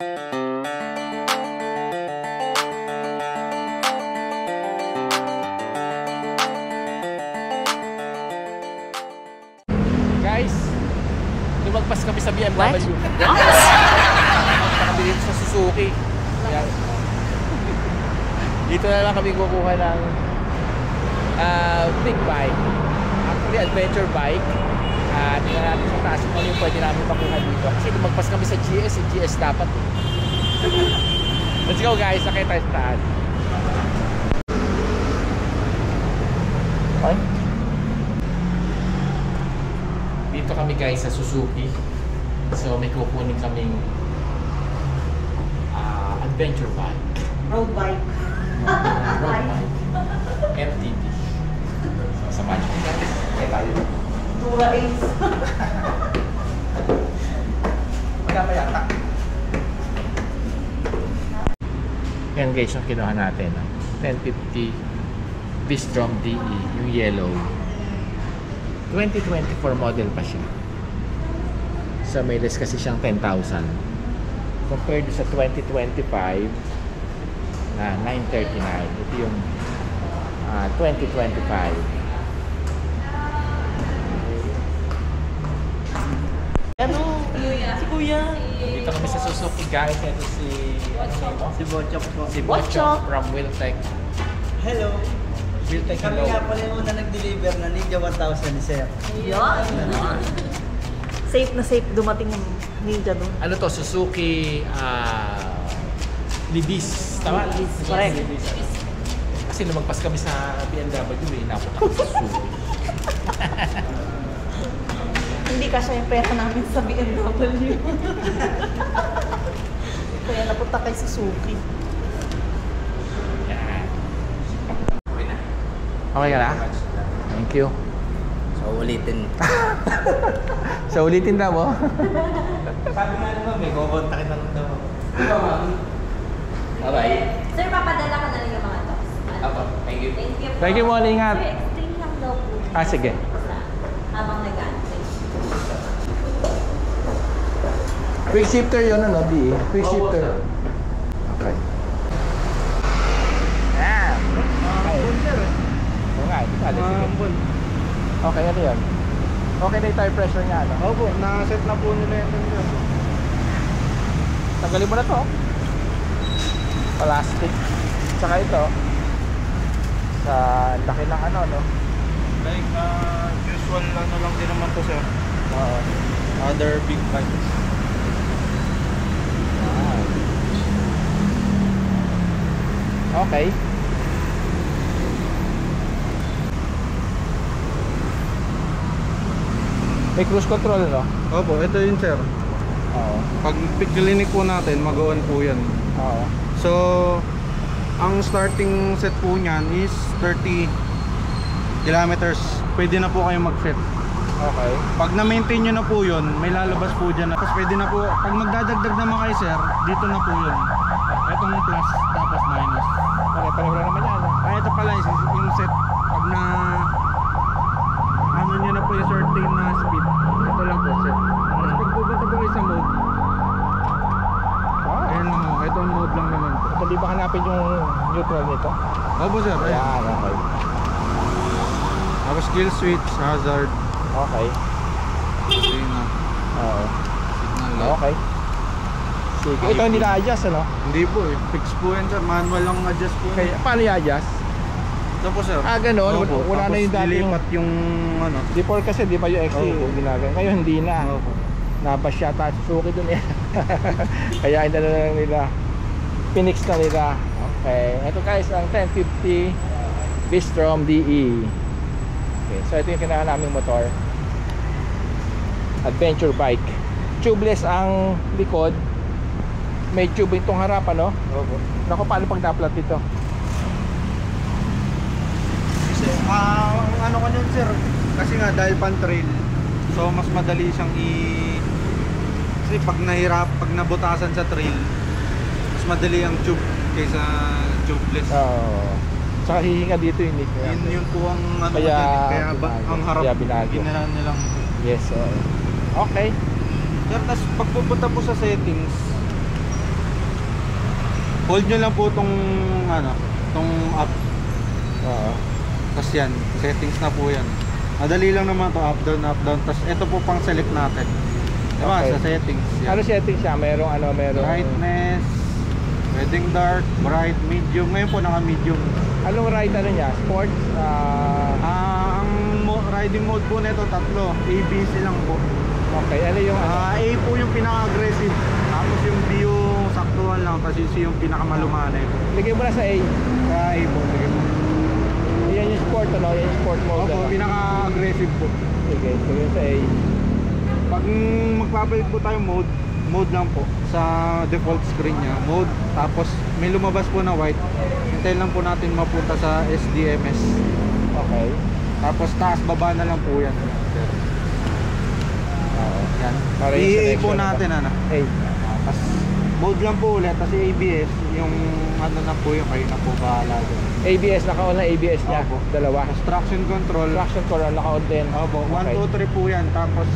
Guys, lumagpas kami sa BMW. Kami dito sa Suzuki. Ayan. Dito na lang kami kukuha ng big bike. Actually, adventure bike. Tingnan natin sa taas kung ano yung pwede namin makuha dito. Kasi lumagpas kami sa GS. Yung GS dapat. Let's go guys, sakay tayo sa taas. Okay. Dito kami guys sa Suzuki. So may kukunin kaming adventure bike. Road bike. Road bike. MTB. So sa match guys, kaya tayo. Tura Ace. Wala pa yata. Yan guys yung kinuha natin. 1050 Bistrom DE, yung yellow. 2024 model pa siya. So may less kasi siyang 10,000 compared sa 2025 na 939. Ito yung 2025. Ano? Si Kuya. Dito kami sa Suzuki guys. Ito si Si Bochok po. Si Bochok from Wiltec. Hello. Wiltec, Kami hello. nga pala yung una nag-deliver na Ninja 1000 ni Sir. Yan. Safe na safe dumating yung Ninja doon. Ano to? Suzuki Libis. Tama? Libis, correct. Libis. Kasi lumagpas kami sa BMW, napunta kami sa Suzuki. Hindi kasi yung pera namin sa BMW. Kaya napunta kay Suzuki. Yan. Okay ka na? Thank you. So ulitin. So ulitin na mo? Sabi nga naman, may kukontakin na lang daw. Bye-bye. Sir, papadala ko na lang yung mga tops. Apo, thank you. Thank you po. Thank you, Molly. Ingat. Sir, explain lang daw po. Sige. Habang nag-aantay. Quick shifter yun, ano, di? Quick shifter. Okay. Yan. Oo nga, di ba? Okay, ano yun? Okay na yung tire pressure niya, ano? Opo, nakaset na po nila yung tender. Tanggalin mo na to. Plastic. Tsaka ito. Sa laki ng ano, no? Like, usual ano lang din naman to, Sir. Oo. Other big bikes. Okay. May cruise control, no? Opo, ito yun, Sir. Oo. Pag clinic po natin, mag-on po yan. Oo. So, ang starting set po niyan is 30 kilometers. Pwede na po kayo mag-fit. Okay. Pag na-maintain nyo na po yun, may lalabas po dyan. Tapos pwede na po, pag magdadagdag naman kayo, Sir, dito na po yun. Itong plus, tapos minus. Okay, pareho lang naman yan, no? Ay, ito pala yung set. Pag na ano nyo na po yung certain na speed, ito lang po set. Tapos pag pupunta po kayo sa mode, ayan lang mo, itong mode lang naman po. Ito, di ba hanapin yung neutral nito? Opo, Sir. Ayan, okay. Tapos kill switch, hazard. Okay. Ayun na. Oo. Signal light. Okay. Sige. Ito hindi na-adjust, ano? Hindi po eh. Fix po yan, Sir. Manual lang adjust po. Kaya, paano i-adjust? Ito po, Sir. Ganon. Opo. Wala na yung Tapos dati yung... dilipat yung ano. Before kasi, di ba yung XC Opo. ginagawa? Ngayon hindi na. Opo. Nabasya at Suzuki dun eh. Kaya ina na lang nila. Phoenix na nila. Okay. Ito guys, ang 1050 Bistrom DE. Okay. So ito yung kailangan naming motor. Adventure bike. Tubeless ang likod. May tube itong harapan, no? Opo. Naku, paano pag na-flat ito? Kasi, ang ano ko nun, Sir, kasi nga dahil pan trail, so mas madali siyang kasi pag nabutasan sa trail, mas madali ang tube kaysa tubeless. Oo. Saka hihinga dito yun. Yun po ang ano Kaya natin, kaya ang harap kaya binago. ginahan nilang. Yes, okay. Sir, tas pag pupunta po sa settings, hold nyo lang po tong up. Oo. Tapos yan, settings na po yan. Madali lang naman to, up down. Tapos ito po pang select natin. Diba, Okay. sa settings yan. Ano setting siya? Merong Brightness, wedding dark, bright, medium. Ngayon po naka medium. Anong ride ano niya? Sports? Ang riding mode po nito tatlo, ABC lang po. Okay, ano yung A po yung pinaka-aggressive. Tapos yung B yung saktuhan lang. Kasi C yung pinakamalumanay po. Lagay mo na sa A. Sa A po, sige po. Yan yung sport, ano? Yan yung sport mode. Opo, ano? pinaka-aggressive po. Sige, lagay sa A. Pag magpapalit po tayo mode lang po sa default screen niya, mode, tapos may lumabas po na white. Hintayin lang po natin mapunta sa SDMS. Okay. Tapos taas baba na lang po yan. Oo. Yan. Para yung I-A selection po na natin ba? ano. A. Tapos mode lang po ulit, kasi ABS yung ano na po yung kayo na po bahala doon. ABS, naka-on na ABS niya. Opo. Dalawa. Tapos traction control. Traction control, naka-on din. Opo, 1, Okay. 2, 3 po yan. Tapos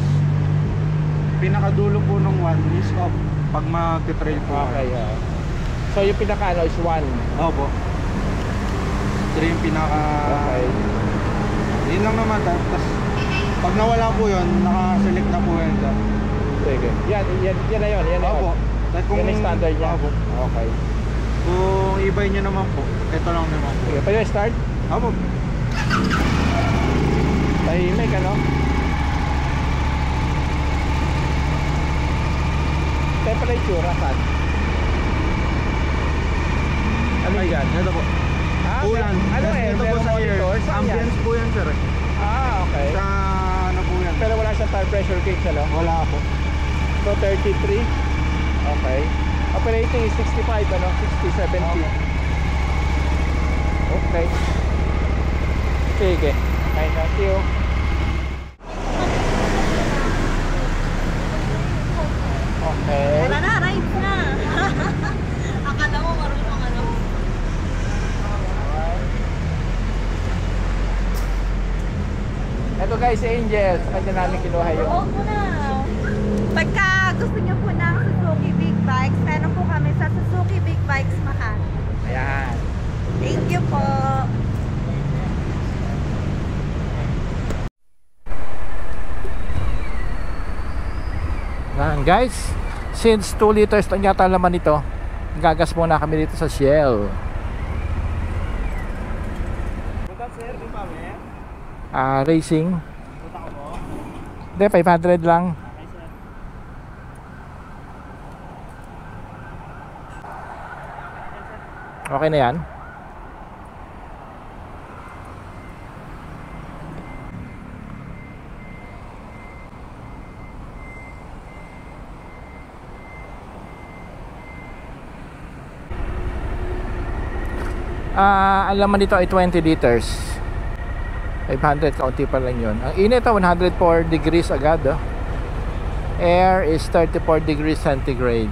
pinakadulo po ng 1 is off pag mag-trail po. Okay, oo. So yung pinaka ano is 1. Opo. 3 yung pinaka... Okay. Yun lang naman. Tapos pag nawala po yun, naka-select na po yan dyan. Sige. Yan na yun. Yan na yun. Opo. At Yan yung standard niya. Opo. Okay. Kung i-buy nyo naman po, ito lang naman po. Sige, pwede start? Opo. Tahimik, ano? Temperature, saan? Ano yan? Ito po. Ah, Ulan. Ano Tapos eh? ito po Meron sa air. monitor? Saan yan? Ambience po yan, sir. Ah, okay. Sa ano po yan? Pero wala siyang tire pressure gauge, ano? Wala po. So 33. Okay. Operating is 65, ano? 60, 70. Okay. Sige. Okay, thank you. Okay. Wala na, ride na. Akala mo marunong ano. Ito guys, Angels. Kanya namin kinuha yung... Oo po na. Pagka gusto niyo po ng Suzuki Big Bikes, meron po kami sa Suzuki Big Bikes Mahal. Ayan. Thank you po. Yan guys, since 2 liters lang yata laman nito, gagas muna kami dito sa Shell. Racing. Hindi, 500 lang. Okay na yan. Ang laman nito ay 20 liters. 500, kaunti pa lang yun. Ang init 104 degrees agad. Air is 34 degrees centigrade.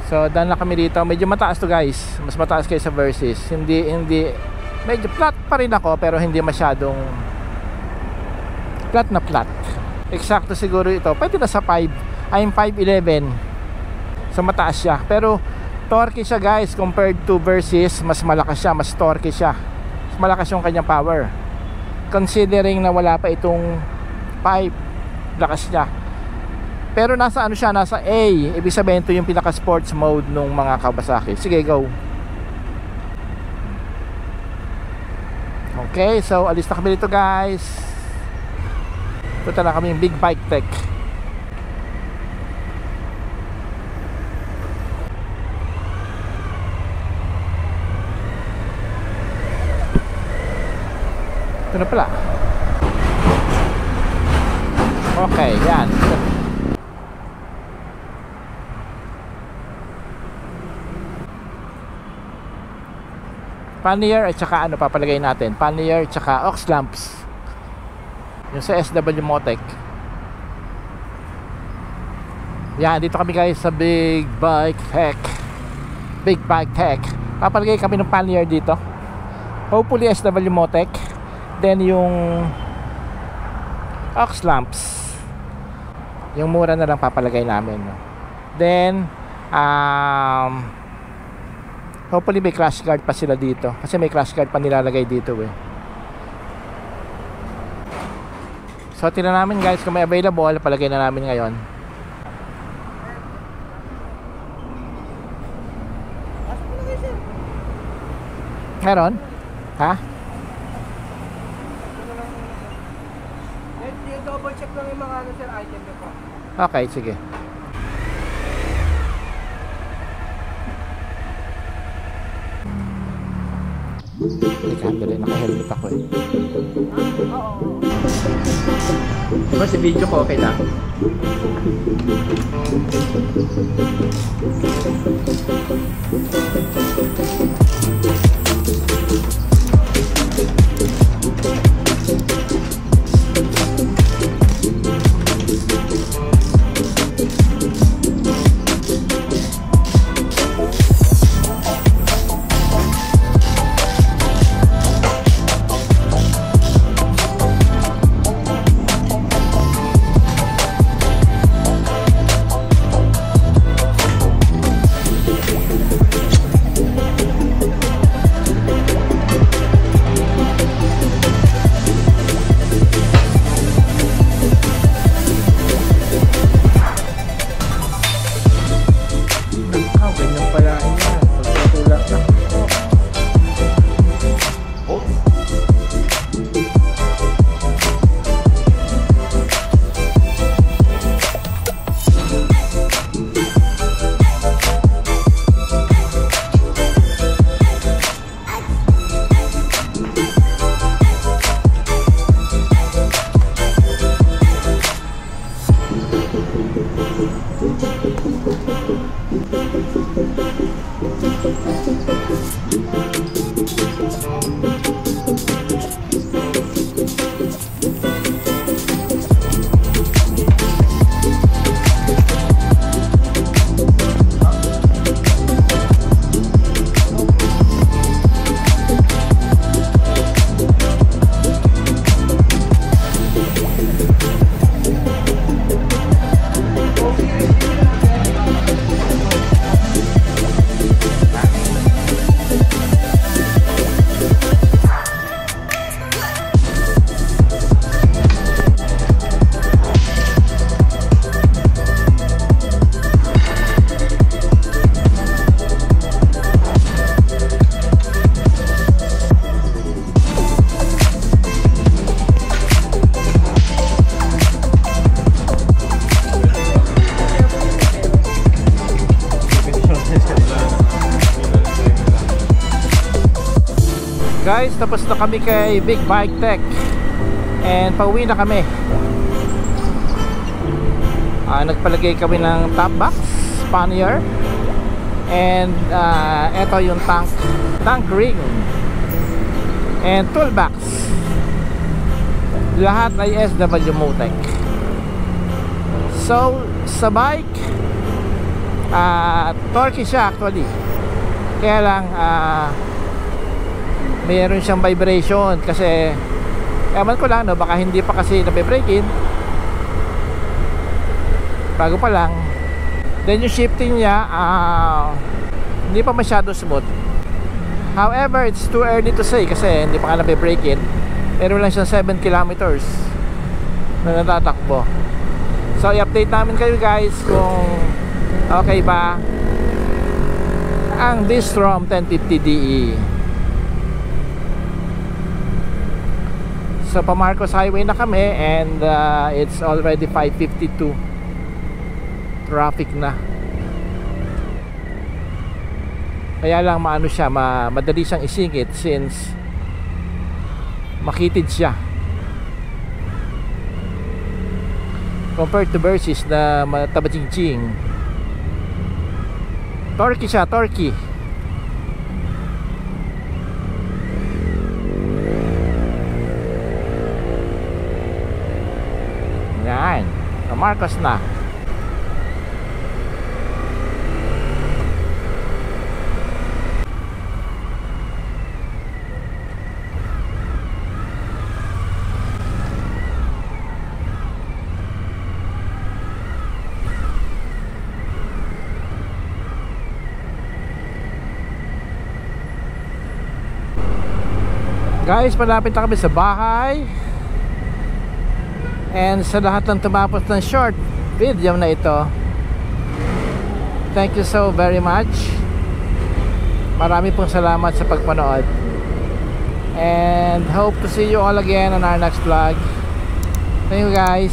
So daan na kami dito. Medyo mataas to guys. Mas mataas kaysa Versys. Hindi medyo flat pa rin ako, pero hindi masyadong flat na flat. Eksakto siguro ito. Pwede na sa 5. I'm 5'11". So mataas siya. Pero torque siya guys, compared to Versys. Mas malakas siya, mas torque siya. Mas malakas yung kanyang power. Considering na wala pa itong pipe, lakas niya. Pero nasa ano siya, nasa A. Ibig sabihin ito yung pinaka sports mode nung mga Kawasaki. Sige, go. Okay, so alis na kami dito guys. Punta na kami yung Big Bike Tech. Ito na pala. Okay, yan. Pannier at saka ano papalagay natin? Pannier at saka aux lamps. Yung sa SW Motec. Yan, dito kami guys sa Big Bike Tech. Big Bike Tech. Papalagay kami ng pannier dito. Hopefully SW Motec. Then yung aux lamps. Yung mura na lang papalagay namin, no? Then hopefully may crash guard pa sila dito, kasi may crash guard pa nilalagay dito eh. So tingnan namin guys kung may available, palagay na namin ngayon. Meron? Ha? Double check lang yung mga ano sir, item niyo po. Okay, sige. Naka-handle, naka-helmet ako eh. Oo. Diba si video ko okay lang? Guys, tapos na kami kay Big Bike Tech and pauwi na kami. Nagpalagay kami ng top box, pannier, and eto yung tank ring and toolbox. Lahat ay SW Motec. So sa bike, torque siya actually, kaya lang mayroon siyang vibration kasi ewan ko lang, no, baka hindi pa kasi nabe-break in, bago pa lang. Then yung shifting niya hindi pa masyado smooth. However, it's too early to say kasi hindi pa nga nabe-break in. Meron lang siyang 7 kilometers na natatakbo. So i-update namin kayo guys kung okay ba ang Bistrom 1050DE. So pa Marcos Highway na kami and it's already 5:52. Traffic na. Kaya lang maano siya, madali siyang isingit since makitid siya compared to Versys na matabajing-jing. Torque siya, torque. Yan, sa Marcos na. Guys, malapit na kami sa bahay. And sa lahat ng tumapos ng short video na ito, thank you so very much. Marami pong salamat sa pagpanood. And hope to see you all again on our next vlog. Thank you guys.